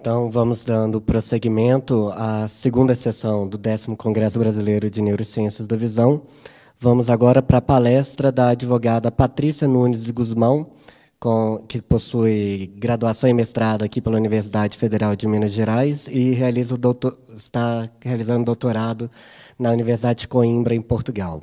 Então, vamos dando prosseguimento à segunda sessão do 10º Congresso Brasileiro de Neurociências da Visão. Vamos agora para a palestra da advogada Patrícia Nunes de Guzmão, que possui graduação e mestrado aqui pela Universidade Federal de Minas Gerais e está realizando doutorado na Universidade de Coimbra, em Portugal.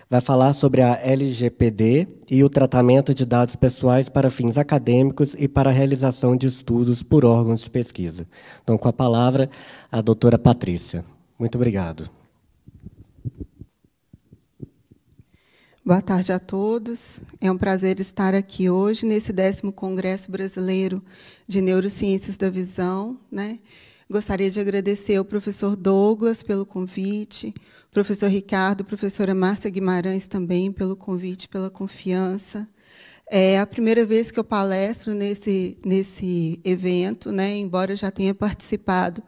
Vai falar sobre a LGPD e o tratamento de dados pessoais para fins acadêmicos e para a realização de estudos por órgãos de pesquisa. Então, com a palavra, a doutora Patrícia. Muito obrigado. Boa tarde a todos. É um prazer estar aqui hoje, nesse 10º Congresso Brasileiro de Neurociências da Visão, né? Gostaria de agradecer ao professor Douglas pelo convite, professor Ricardo, professora Márcia Guimarães também pelo convite, pela confiança. É a primeira vez que eu palestro nesse evento, né? Embora eu já tenha participado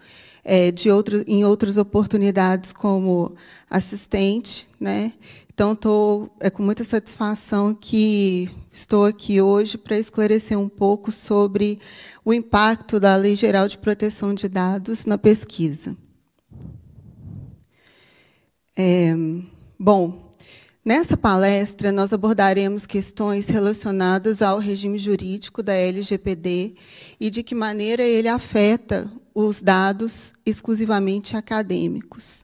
em outras oportunidades como assistente, né? Então, é com muita satisfação que estou aqui hoje para esclarecer um pouco sobre o impacto da Lei Geral de Proteção de Dados na pesquisa. Bom, nessa palestra, nós abordaremos questões relacionadas ao regime jurídico da LGPD e de que maneira ele afeta os dados exclusivamente acadêmicos.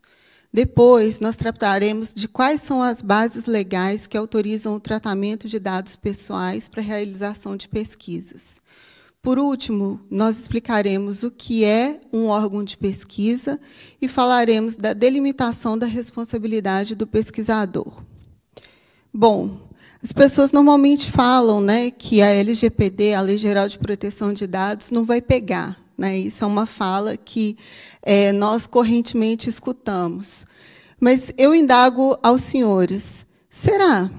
Depois, nós trataremos de quais são as bases legais que autorizam o tratamento de dados pessoais para a realização de pesquisas. Por último, nós explicaremos o que é um órgão de pesquisa e falaremos da delimitação da responsabilidade do pesquisador. Bom, as pessoas normalmente falam, né, que a LGPD, a Lei Geral de Proteção de Dados, não vai pegar. Isso é uma fala que nós correntemente escutamos. Mas eu indago aos senhores, será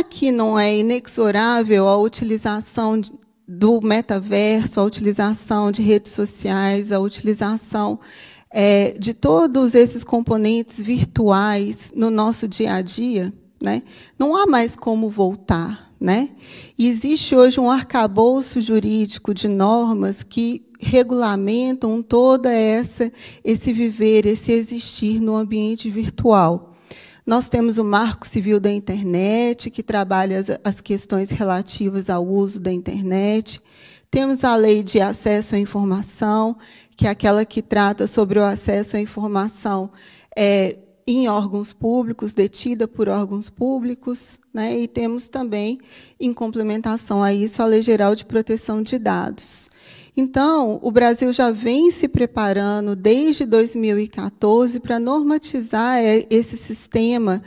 que não é inexorável a utilização do metaverso, a utilização de redes sociais, a utilização de todos esses componentes virtuais no nosso dia a dia? Não há mais como voltar. E existe hoje um arcabouço jurídico de normas que regulamentam todo esse viver, esse existir no ambiente virtual. Nós temos o Marco Civil da Internet, que trabalha as questões relativas ao uso da internet. Temos a Lei de Acesso à Informação, que é aquela que trata sobre o acesso à informação em órgãos públicos, detida por órgãos públicos, e temos também, em complementação a isso, a Lei Geral de Proteção de Dados. Então, o Brasil já vem se preparando desde 2014 para normatizar esse sistema,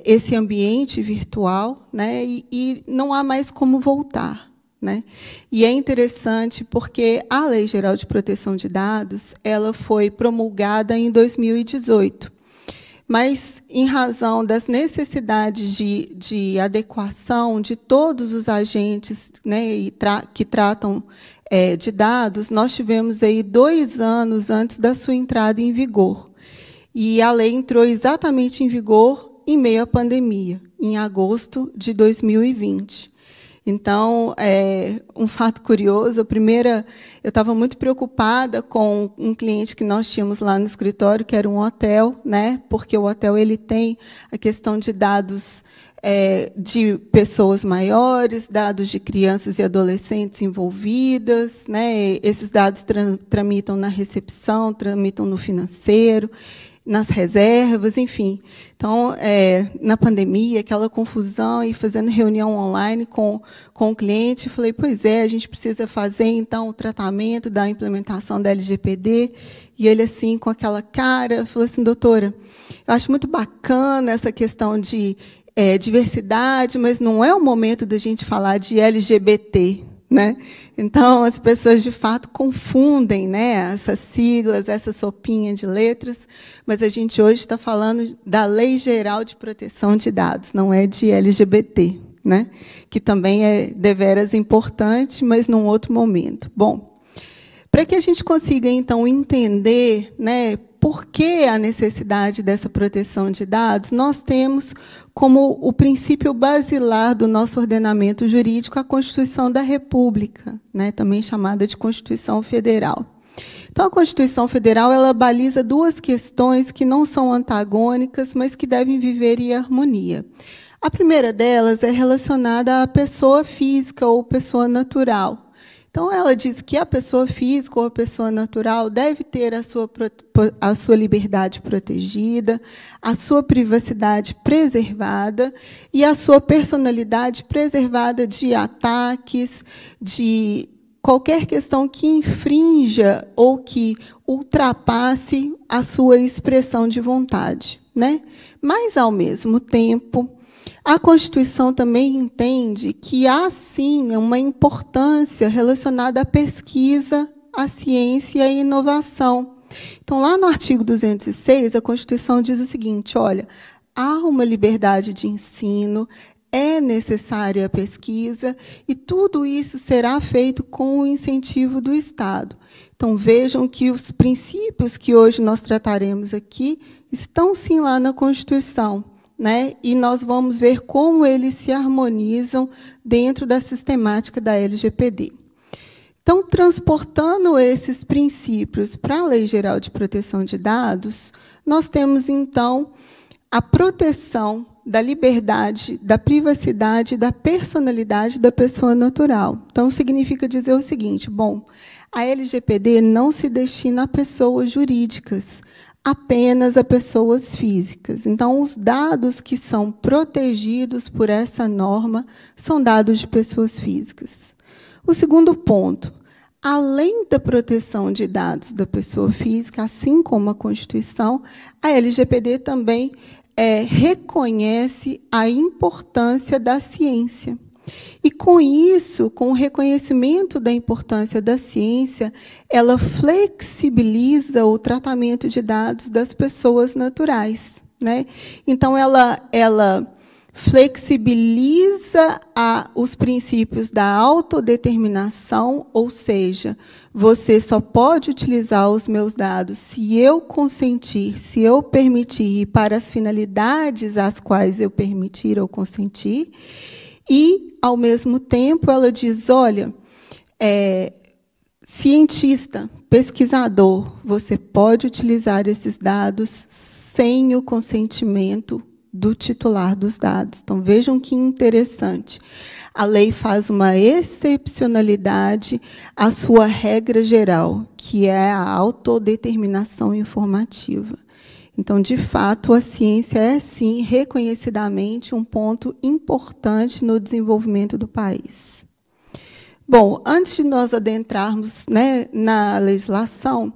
esse ambiente virtual, e não há mais como voltar. E é interessante porque a Lei Geral de Proteção de Dados ela foi promulgada em 2018. Mas, em razão das necessidades de adequação de todos os agentes que tratam de dados, nós tivemos aí 2 anos antes da sua entrada em vigor. E a lei entrou exatamente em vigor em meio à pandemia, em agosto de 2020. Então, um fato curioso, eu estava muito preocupada com um cliente que nós tínhamos lá no escritório, que era um hotel, porque o hotel ele tem a questão de dados de pessoas maiores, dados de crianças e adolescentes envolvidas, esses dados tramitam na recepção, tramitam no financeiro, nas reservas, enfim. Então, na pandemia, aquela confusão, e fazendo reunião online com o cliente, falei, pois a gente precisa fazer, então, o tratamento da implementação da LGPD, e ele, assim, com aquela cara, falou assim, doutora, eu acho muito bacana essa questão de diversidade, mas não é o momento da gente falar de LGBT. Então, as pessoas, de fato, confundem essas siglas, essa sopinha de letras, mas a gente hoje está falando da Lei Geral de Proteção de Dados, não é de LGBT, que também é deveras importante, mas num outro momento. Bom, para que a gente consiga, então, entender por que a necessidade dessa proteção de dados, nós temos como o princípio basilar do nosso ordenamento jurídico a Constituição da República, né, também chamada de Constituição Federal. Então, a Constituição Federal ela baliza duas questões que não são antagônicas, mas que devem viver em harmonia. A primeira delas é relacionada à pessoa física ou pessoa natural. Então, ela diz que a pessoa física ou a pessoa natural deve ter a sua liberdade protegida, a sua privacidade preservada e a sua personalidade preservada de ataques, de qualquer questão que infrinja ou que ultrapasse a sua expressão de vontade, né? Mas, ao mesmo tempo, a Constituição também entende que há, sim, uma importância relacionada à pesquisa, à ciência e à inovação. Então, lá no artigo 206, a Constituição diz o seguinte, olha, há uma liberdade de ensino, é necessária a pesquisa, e tudo isso será feito com o incentivo do Estado. Então, vejam que os princípios que hoje nós trataremos aqui estão, sim, lá na Constituição, né? E nós vamos ver como eles se harmonizam dentro da sistemática da LGPD. Então, transportando esses princípios para a Lei Geral de Proteção de Dados, nós temos, então, a proteção da liberdade, da privacidade, da personalidade da pessoa natural. Então, significa dizer o seguinte, bom, a LGPD não se destina a pessoas jurídicas, apenas a pessoas físicas. Então, os dados que são protegidos por essa norma são dados de pessoas físicas. O segundo ponto, além da proteção de dados da pessoa física, assim como a Constituição, a LGPD também reconhece a importância da ciência. E, com isso, com o reconhecimento da importância da ciência, ela flexibiliza o tratamento de dados das pessoas naturais, né? Então, ela flexibiliza os princípios da autodeterminação, ou seja, você só pode utilizar os meus dados se eu consentir, se eu permitir, para as finalidades às quais eu permitir ou consentir. E, ao mesmo tempo, ela diz, olha, cientista, pesquisador, você pode utilizar esses dados sem o consentimento do titular dos dados. Então, vejam que interessante. A lei faz uma excepcionalidade à sua regra geral, que é a autodeterminação informativa. Então, de fato, a ciência é, sim, reconhecidamente um ponto importante no desenvolvimento do país. Bom, antes de nós adentrarmos, né, na legislação,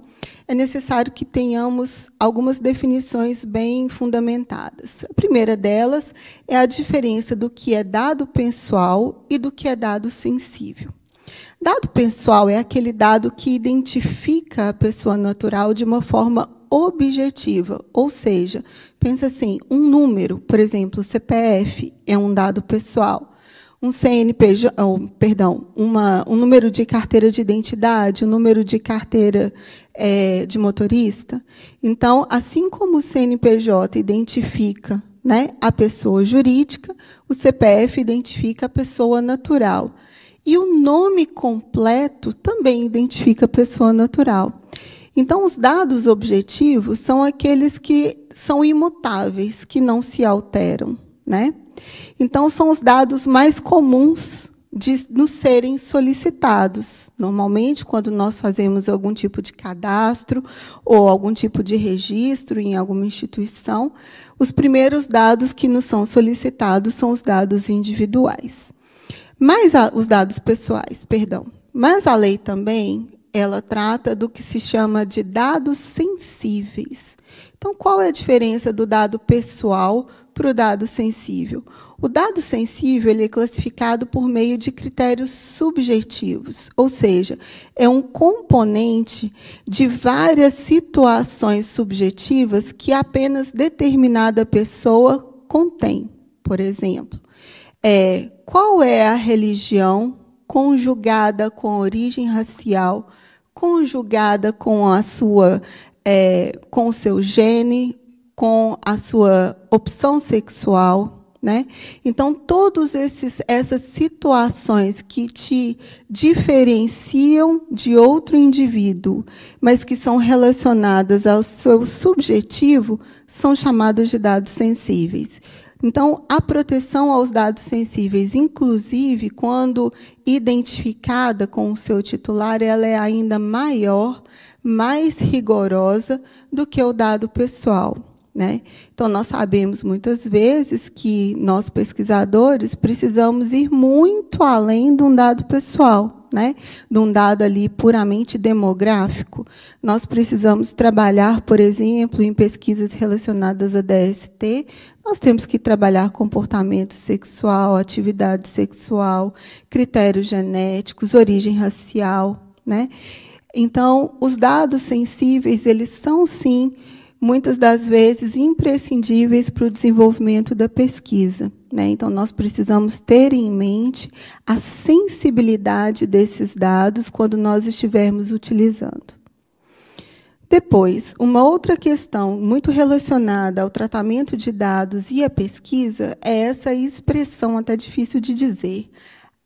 é necessário que tenhamos algumas definições bem fundamentadas. A primeira delas é a diferença do que é dado pessoal e do que é dado sensível. Dado pessoal é aquele dado que identifica a pessoa natural de uma forma objetiva, ou seja, pensa assim, um número, por exemplo, o CPF é um dado pessoal, um CNPJ, um número de carteira de identidade, um número de carteira de motorista. Então, assim como o CNPJ identifica, né, a pessoa jurídica, o CPF identifica a pessoa natural. E o nome completo também identifica a pessoa natural. Então, os dados objetivos são aqueles que são imutáveis, que não se alteram, né? Então, são os dados mais comuns de nos serem solicitados. Normalmente, quando nós fazemos algum tipo de cadastro ou algum tipo de registro em alguma instituição, os primeiros dados que nos são solicitados são os dados individuais. Mas os dados pessoais, perdão. Mas a lei também, ela trata do que se chama de dados sensíveis. Então, qual é a diferença do dado pessoal para o dado sensível? O dado sensível ele é classificado por meio de critérios subjetivos, ou seja, é um componente de várias situações subjetivas que apenas determinada pessoa contém. Por exemplo, qual é a religião conjugada com a origem racial, conjugada com a sua com o seu gene, com a sua opção sexual, né? Então, todas essas situações que te diferenciam de outro indivíduo, mas que são relacionadas ao seu subjetivo, são chamadas de dados sensíveis. Então, a proteção aos dados sensíveis, inclusive, quando identificada com o seu titular, ela é ainda maior, mais rigorosa do que o dado pessoal, né? Então, nós sabemos muitas vezes que nós, pesquisadores, precisamos ir muito além de um dado pessoal, né? De um dado ali puramente demográfico. Nós precisamos trabalhar, por exemplo, em pesquisas relacionadas a DST, nós temos que trabalhar comportamento sexual, atividade sexual, critérios genéticos, origem racial, né? Então, os dados sensíveis, eles são, sim, muitas das vezes, imprescindíveis para o desenvolvimento da pesquisa, né? Então, nós precisamos ter em mente a sensibilidade desses dados quando nós estivermos utilizando. Depois, uma outra questão muito relacionada ao tratamento de dados e à pesquisa é essa expressão, até difícil de dizer,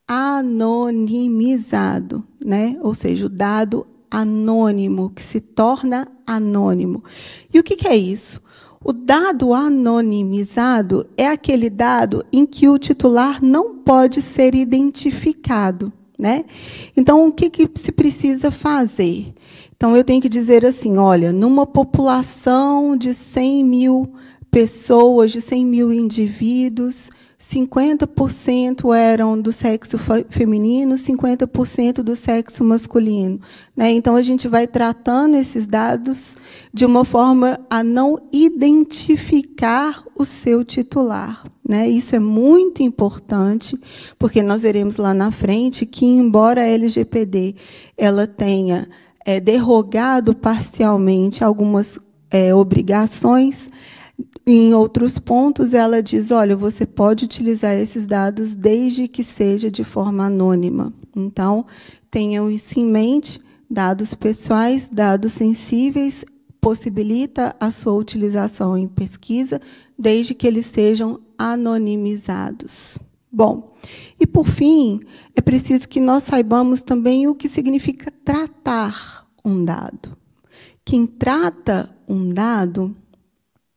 anonimizado, né? Ou seja, o dado anônimo, que se torna anônimo. E o que é isso? O dado anonimizado é aquele dado em que o titular não pode ser identificado, né? Então, o que se precisa fazer? Então, eu tenho que dizer assim, olha, numa população de 100 mil pessoas, de 100 mil indivíduos, 50% eram do sexo feminino, 50% do sexo masculino, né? Então, a gente vai tratando esses dados de uma forma a não identificar o seu titular, né? Isso é muito importante, porque nós veremos lá na frente que, embora a LGPD ela tenha derrogado parcialmente algumas obrigações, em outros pontos, ela diz, olha, você pode utilizar esses dados desde que seja de forma anônima. Então, tenham isso em mente, dados pessoais, dados sensíveis, possibilita a sua utilização em pesquisa, desde que eles sejam anonimizados. Bom, e, por fim, é preciso que nós saibamos também o que significa tratar um dado. Quem trata um dado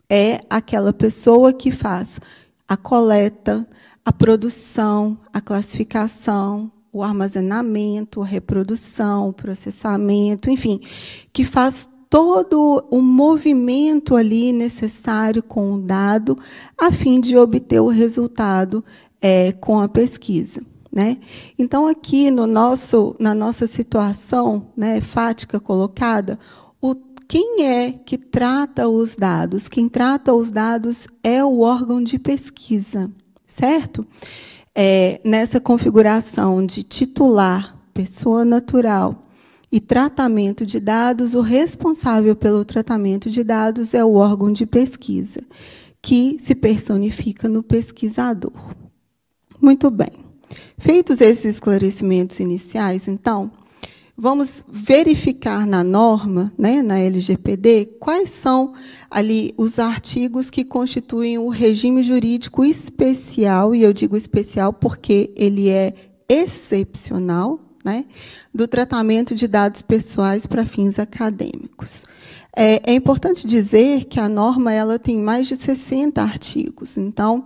é aquela pessoa que faz a coleta, a produção, a classificação, o armazenamento, a reprodução, o processamento, enfim, que faz todo o movimento ali necessário com o dado, a fim de obter o resultado com a pesquisa, né? Então, aqui na nossa situação, né, fática colocada, quem é que trata os dados? Quem trata os dados é o órgão de pesquisa, certo? Nessa configuração de titular, pessoa natural e tratamento de dados, o responsável pelo tratamento de dados é o órgão de pesquisa, que se personifica no pesquisador. Muito bem. Feitos esses esclarecimentos iniciais, então, vamos verificar na norma, né, na LGPD, quais são ali os artigos que constituem o regime jurídico especial, e eu digo especial porque ele é excepcional, né, do tratamento de dados pessoais para fins acadêmicos. É importante dizer que a norma ela tem mais de 60 artigos, então,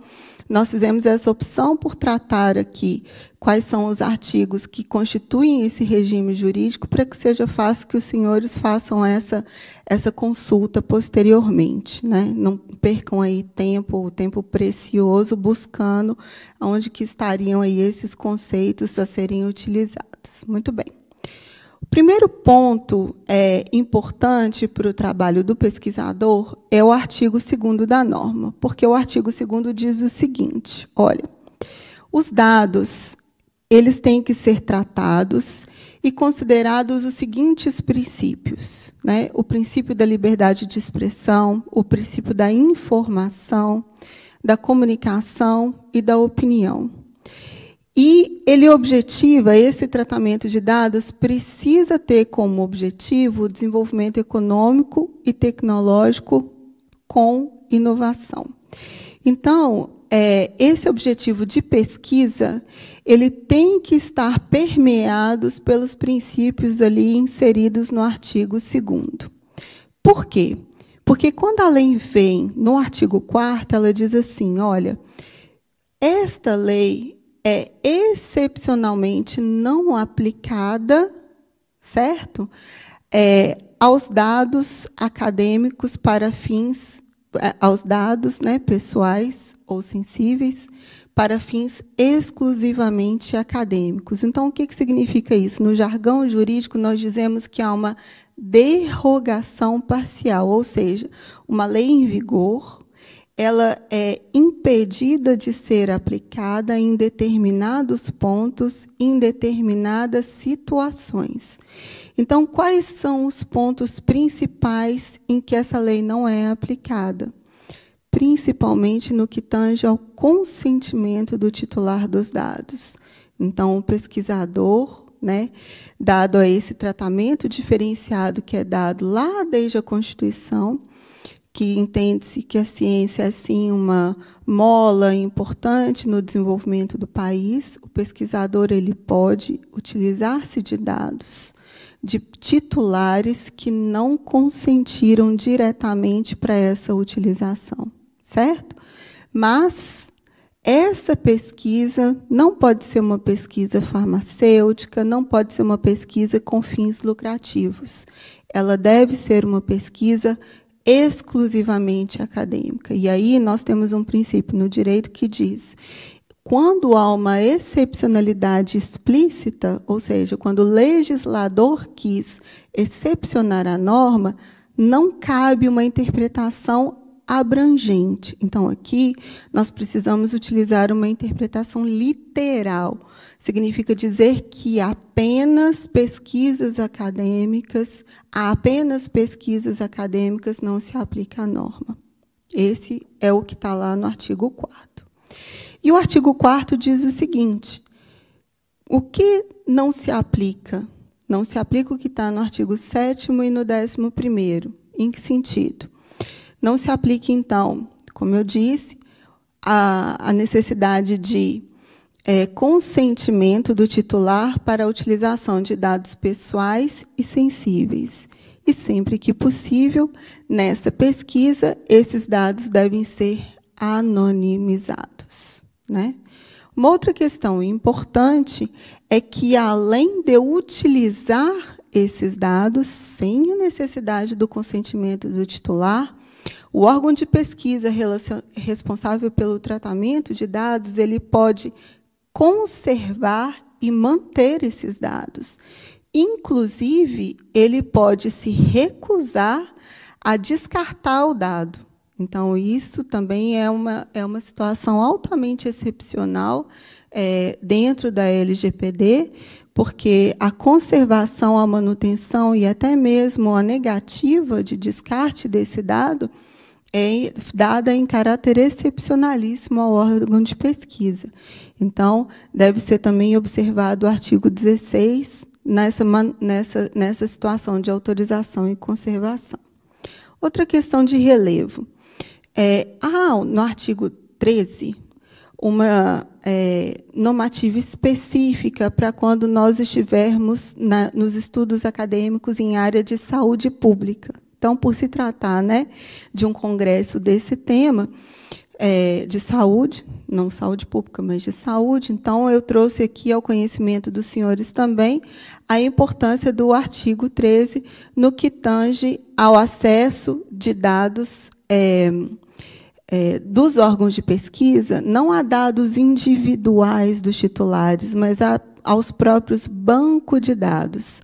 nós fizemos essa opção por tratar aqui quais são os artigos que constituem esse regime jurídico para que seja fácil que os senhores façam essa consulta posteriormente, né? Não percam aí tempo precioso buscando onde que estariam aí esses conceitos a serem utilizados. Muito bem. O primeiro ponto importante para o trabalho do pesquisador é o artigo 2º da norma, porque o artigo 2º diz o seguinte, olha, os dados eles têm que ser tratados e considerados os seguintes princípios, né? O princípio da liberdade de expressão, o princípio da informação, da comunicação e da opinião. E ele objetiva, esse tratamento de dados precisa ter como objetivo o desenvolvimento econômico e tecnológico com inovação. Então, esse objetivo de pesquisa, ele tem que estar permeado pelos princípios ali inseridos no artigo 2º. Por quê? Porque quando a lei vem no artigo 4º, ela diz assim, olha, esta lei é excepcionalmente não aplicada, certo? Aos dados acadêmicos para fins, aos dados, né, pessoais ou sensíveis, para fins exclusivamente acadêmicos. Então, o que significa isso? No jargão jurídico, nós dizemos que há uma derrogação parcial, ou seja, uma lei em vigor, ela é impedida de ser aplicada em determinados pontos, em determinadas situações. Então, quais são os pontos principais em que essa lei não é aplicada? Principalmente no que tange ao consentimento do titular dos dados. Então, o pesquisador, né, dado a esse tratamento diferenciado que é dado lá desde a Constituição, que entende-se que a ciência é, sim, uma mola importante no desenvolvimento do país, o pesquisador ele pode utilizar-se de dados de titulares que não consentiram diretamente para essa utilização, certo? Mas essa pesquisa não pode ser uma pesquisa farmacêutica, não pode ser uma pesquisa com fins lucrativos. Ela deve ser uma pesquisa exclusivamente acadêmica. E aí nós temos um princípio no direito que diz: quando há uma excepcionalidade explícita, ou seja, quando o legislador quis excepcionar a norma, não cabe uma interpretação abrangente. Então, aqui, nós precisamos utilizar uma interpretação literal. Significa dizer que apenas pesquisas acadêmicas, a apenas pesquisas acadêmicas não se aplica a norma. Esse é o que está lá no artigo 4º. E o artigo 4º diz o seguinte: o que não se aplica? Não se aplica o que está no artigo 7º e no 11º. Em que sentido? Não se aplica, então, como eu disse, a necessidade de consentimento do titular para a utilização de dados pessoais e sensíveis. E, sempre que possível, nessa pesquisa, esses dados devem ser anonimizados, né? Uma outra questão importante é que, além de utilizar esses dados sem a necessidade do consentimento do titular, o órgão de pesquisa responsável pelo tratamento de dados, ele pode conservar e manter esses dados. Inclusive, ele pode se recusar a descartar o dado. Então, isso também é uma situação altamente excepcional dentro da LGPD, porque a conservação, a manutenção e até mesmo a negativa de descarte desse dado é dada em caráter excepcionalíssimo ao órgão de pesquisa. Então, deve ser também observado o artigo 16 nessa situação de autorização e conservação. Outra questão de relevo. No artigo 13, uma normativa específica para quando nós estivermos nos estudos acadêmicos em área de saúde pública. Então, por se tratar, né, de um congresso desse tema, de saúde, não saúde pública, mas de saúde, então, eu trouxe aqui ao conhecimento dos senhores também a importância do artigo 13 no que tange ao acesso de dados dos órgãos de pesquisa, não a dados individuais dos titulares, mas aos próprios bancos de dados.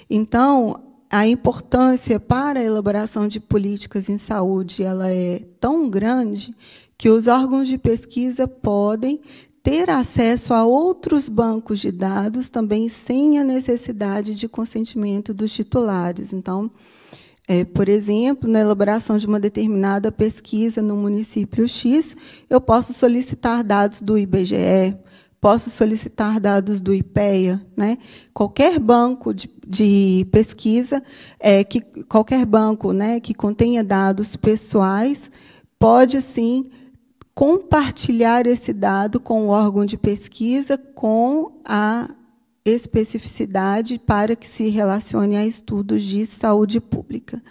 Então, a importância para a elaboração de políticas em saúde ela é tão grande que os órgãos de pesquisa podem ter acesso a outros bancos de dados também sem a necessidade de consentimento dos titulares. Então, por exemplo, na elaboração de uma determinada pesquisa no município X, eu posso solicitar dados do IBGE, posso solicitar dados do IPEA, né? Qualquer banco de pesquisa, qualquer banco, né, que contenha dados pessoais, pode, sim, compartilhar esse dado com o órgão de pesquisa com a especificidade para que se relacione a estudos de saúde pública.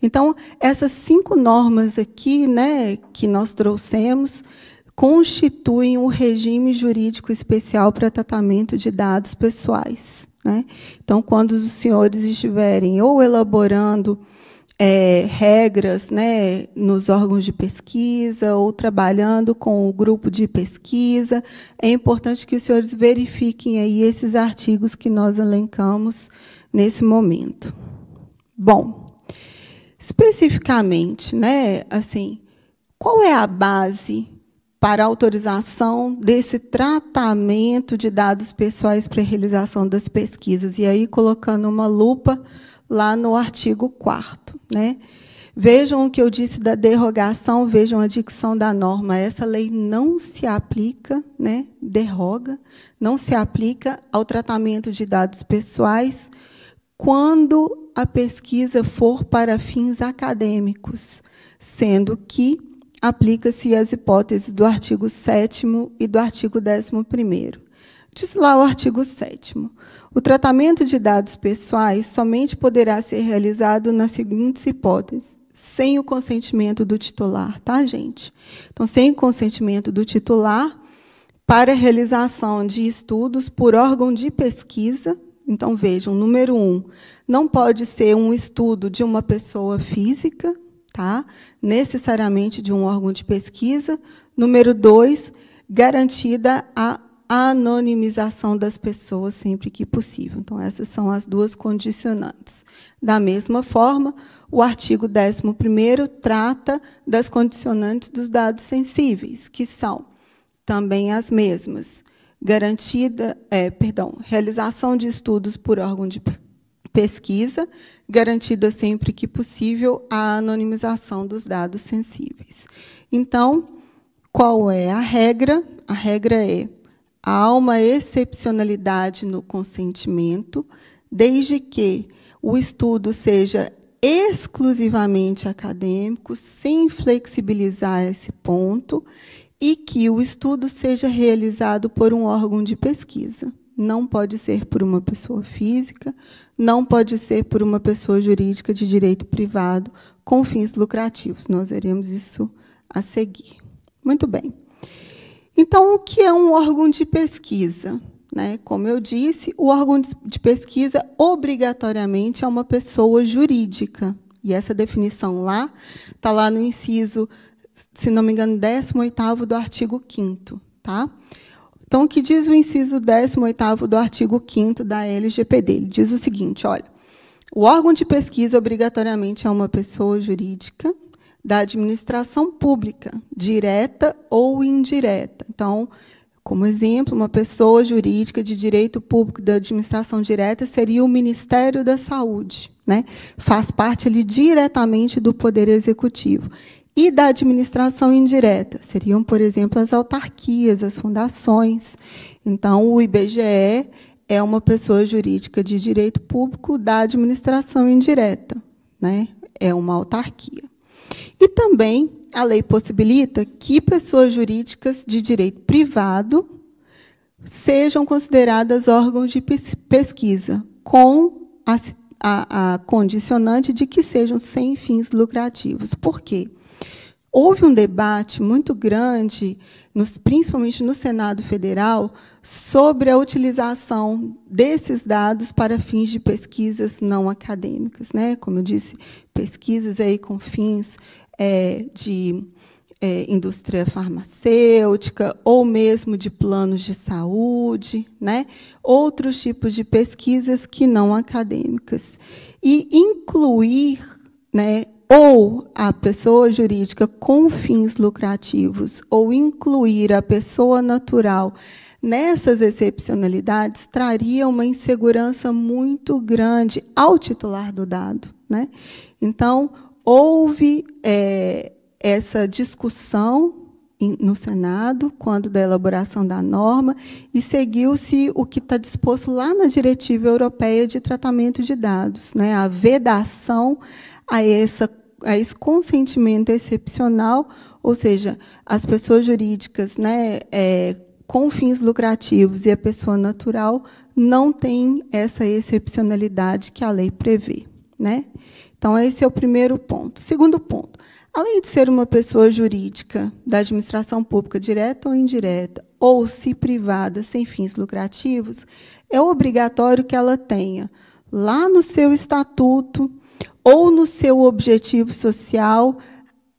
Então, essas 5 normas aqui, né, que nós trouxemos, constituem o regime jurídico especial para tratamento de dados pessoais, né? Então, quando os senhores estiverem ou elaborando regras, né, nos órgãos de pesquisa ou trabalhando com o grupo de pesquisa, é importante que os senhores verifiquem aí esses artigos que nós elencamos nesse momento. Bom, especificamente, né, assim, qual é a base para a autorização desse tratamento de dados pessoais para a realização das pesquisas? E aí, colocando uma lupa lá no artigo 4º, né? Vejam o que eu disse da derrogação, vejam a dicção da norma. Essa lei não se aplica, né, derroga, não se aplica ao tratamento de dados pessoais quando a pesquisa for para fins acadêmicos, sendo que aplica-se as hipóteses do artigo 7º e do artigo 11º. Diz lá o artigo 7º. O tratamento de dados pessoais somente poderá ser realizado nas seguintes hipóteses: sem o consentimento do titular, tá, gente? Então, sem o consentimento do titular, para a realização de estudos por órgão de pesquisa. Então, vejam, número 1, não pode ser um estudo de uma pessoa física, tá? Necessariamente de um órgão de pesquisa. Número 2, garantida a anonimização das pessoas sempre que possível. Então, essas são as 2 condicionantes. Da mesma forma, o artigo 11º trata das condicionantes dos dados sensíveis, que são também as mesmas. Realização de estudos por órgão de pesquisa, garantida sempre que possível a anonimização dos dados sensíveis. Então, qual é a regra? A regra é: há uma excepcionalidade no consentimento, desde que o estudo seja exclusivamente acadêmico, sem flexibilizar esse ponto, e que o estudo seja realizado por um órgão de pesquisa. Não pode ser por uma pessoa física, não pode ser por uma pessoa jurídica de direito privado com fins lucrativos. Nós veremos isso a seguir. Muito bem. Então, o que é um órgão de pesquisa? Né? Como eu disse, o órgão de pesquisa obrigatoriamente é uma pessoa jurídica. E essa definição lá está lá no inciso, se não me engano, 18º do artigo 5º. Tá? Então, o que diz o inciso 18º do artigo 5º da LGPD? Ele diz o seguinte: olha, o órgão de pesquisa obrigatoriamente é uma pessoa jurídica da administração pública, direta ou indireta. Então, como exemplo, uma pessoa jurídica de direito público da administração direta seria o Ministério da Saúde, né? Faz parte ali diretamente do Poder Executivo. E da administração indireta seriam, por exemplo, as autarquias, as fundações. Então, o IBGE é uma pessoa jurídica de direito público da administração indireta, né? É uma autarquia. E também a lei possibilita que pessoas jurídicas de direito privado sejam consideradas órgãos de pesquisa, com a condicionante de que sejam sem fins lucrativos. Por quê? Houve um debate muito grande, principalmente no Senado Federal, sobre a utilização desses dados para fins de pesquisas não acadêmicas, né? Como eu disse, pesquisas aí com fins de indústria farmacêutica ou mesmo de planos de saúde, né? Outros tipos de pesquisas que não acadêmicas. E incluir, né, ou a pessoa jurídica com fins lucrativos, ou incluir a pessoa natural nessas excepcionalidades, traria uma insegurança muito grande ao titular do dado, né? Então, houve essa discussão no Senado, quando da elaboração da norma, e seguiu-se o que está disposto lá na Diretiva Europeia de Tratamento de Dados, né, a vedação a esse consentimento excepcional, ou seja, as pessoas jurídicas, né, com fins lucrativos e a pessoa natural não têm essa excepcionalidade que a lei prevê, né? Então, esse é o primeiro ponto. Segundo ponto, além de ser uma pessoa jurídica da administração pública, direta ou indireta, ou se privada sem fins lucrativos, é obrigatório que ela tenha, lá no seu estatuto ou no seu objetivo social,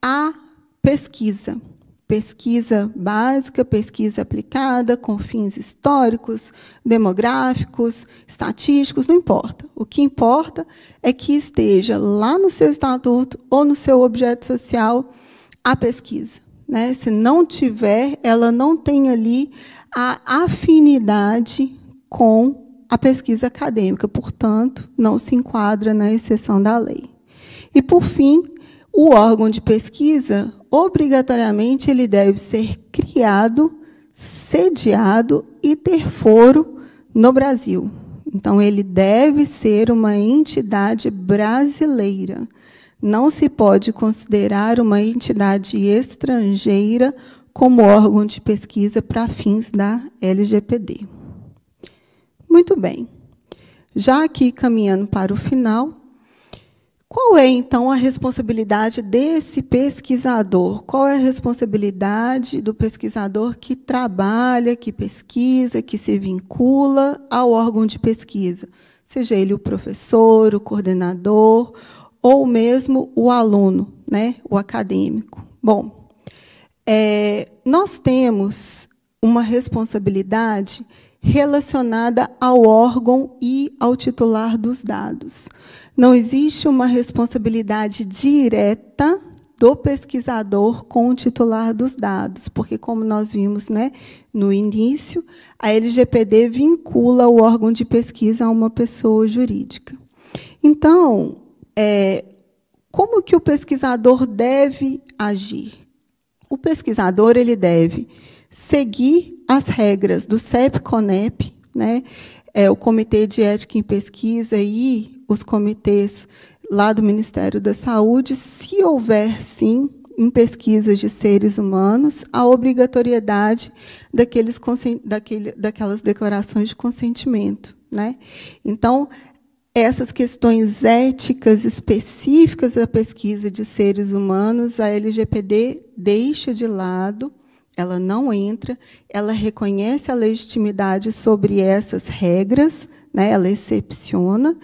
a pesquisa. Pesquisa básica, pesquisa aplicada, com fins históricos, demográficos, estatísticos, não importa. O que importa é que esteja lá no seu estatuto ou no seu objeto social a pesquisa, né? Se não tiver, ela não tem ali a afinidade com a pesquisa acadêmica, portanto, não se enquadra na exceção da lei. E, por fim, o órgão de pesquisa, obrigatoriamente, ele deve ser criado, sediado e ter foro no Brasil. Então, ele deve ser uma entidade brasileira. Não se pode considerar uma entidade estrangeira como órgão de pesquisa para fins da LGPD. Muito bem. Já aqui, caminhando para o final, qual é, então, a responsabilidade desse pesquisador? Qual é a responsabilidade do pesquisador que trabalha, que pesquisa, que se vincula ao órgão de pesquisa? Seja ele o professor, o coordenador, ou mesmo o aluno, né, o acadêmico. Bom, nós temos uma responsabilidade relacionada ao órgão e ao titular dos dados. Não existe uma responsabilidade direta do pesquisador com o titular dos dados, porque, como nós vimos, né, no início, a LGPD vincula o órgão de pesquisa a uma pessoa jurídica. Então, como que o pesquisador deve agir? O pesquisador ele deve seguir as regras do CEP-CONEP, né, o Comitê de Ética em Pesquisa e os comitês lá do Ministério da Saúde, se houver, sim, em pesquisas de seres humanos, a obrigatoriedade daquelas declarações de consentimento, né? Então, essas questões éticas específicas da pesquisa de seres humanos, a LGPD deixa de lado, ela não entra, ela reconhece a legitimidade sobre essas regras, né, ela excepciona.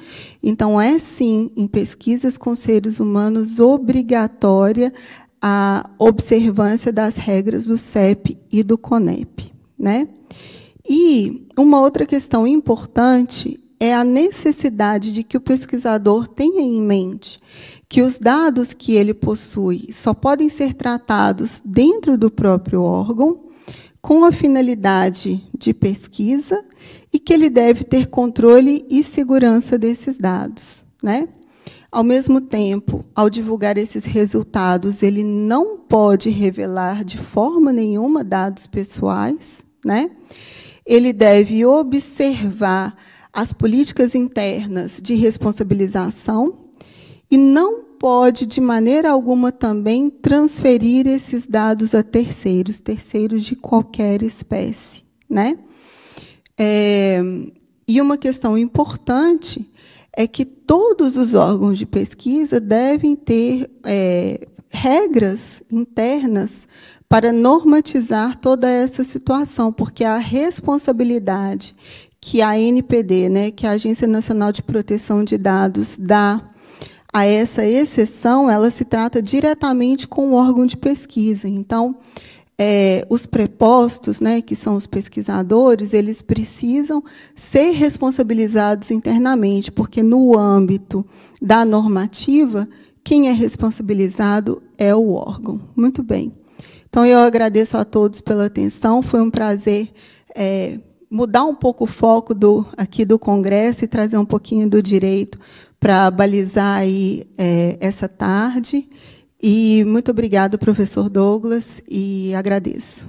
Então, é, sim, em pesquisas com seres humanos, obrigatória a observância das regras do CEP e do CONEP, né? E uma outra questão importante é a necessidade de que o pesquisador tenha em mente que os dados que ele possui só podem ser tratados dentro do próprio órgão, com a finalidade de pesquisa, e que ele deve ter controle e segurança desses dados, né? Ao mesmo tempo, ao divulgar esses resultados, ele não pode revelar de forma nenhuma dados pessoais, né? Ele deve observar as políticas internas de responsabilização e não pode, de maneira alguma, também transferir esses dados a terceiros de qualquer espécie, né? E uma questão importante é que todos os órgãos de pesquisa devem ter regras internas para normatizar toda essa situação, porque a responsabilidade que a ANPD, né, que a Agência Nacional de Proteção de Dados, dá a essa exceção, ela se trata diretamente com o órgão de pesquisa. Então, os prepostos, né, que são os pesquisadores, eles precisam ser responsabilizados internamente, porque, no âmbito da normativa, quem é responsabilizado é o órgão. Muito bem. Então, eu agradeço a todos pela atenção. Foi um prazer mudar um pouco o foco aqui do Congresso e trazer um pouquinho do direito para balizar aí, essa tarde. E muito obrigada, professor Douglas, e agradeço.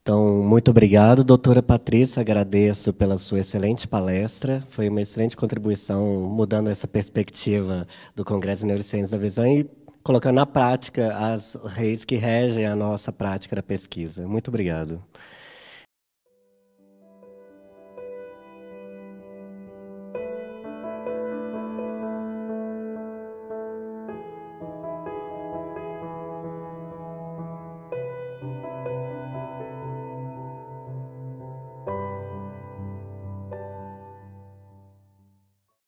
Então, muito obrigado, doutora Patrícia, agradeço pela sua excelente palestra, foi uma excelente contribuição, mudando essa perspectiva do Congresso de Neurociências da Visão e colocando na prática as leis que regem a nossa prática da pesquisa. Muito obrigado.